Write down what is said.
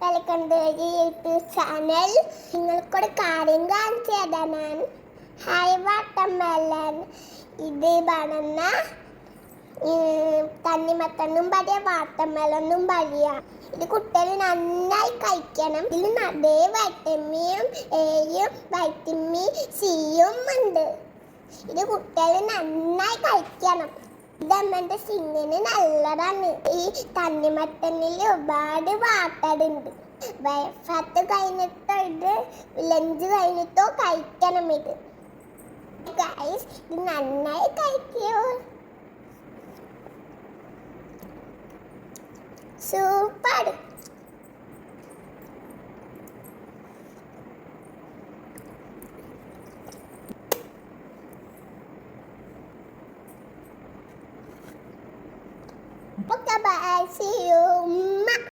Welcome to YouTube channel. നിങ്ങൾക്കൊരു കാര്യം കാണിച്ചു തരാം ഞാൻ. Hi watermelon. ഇത് ബനാന, തണ്ണിമത്തനും പറയാ, വാട്ടർമെലനും പറയാ. ഇത് കുട്ടികൾ നന്നായി കഴിക്കണം. ഇതിൽ നിറയെ വൈറ്റമിൻ എയും വൈറ്റമിൻ സിയും ഉണ്ട്. ഇത് കുട്ടികൾ നന്നായി കഴിക്കണം. ഇതമ്മന്റെ സ്കിന്നിന് നല്ലതാണ്. ഈ തണ്ണിമത്തനിൽ ഒരുപാട് വാട്ടർ ഉണ്ട്. ബ്രേക്ക്ഫാസ്റ്റ് കഴിഞ്ഞിട്ടോ ഇത് ലഞ്ച് കഴിഞ്ഞിട്ടോ കഴിക്കണം. ഇത് ഗൈസ്, ഇത് നന്നായി കഴിക്കൂ. സൂപ്പർ.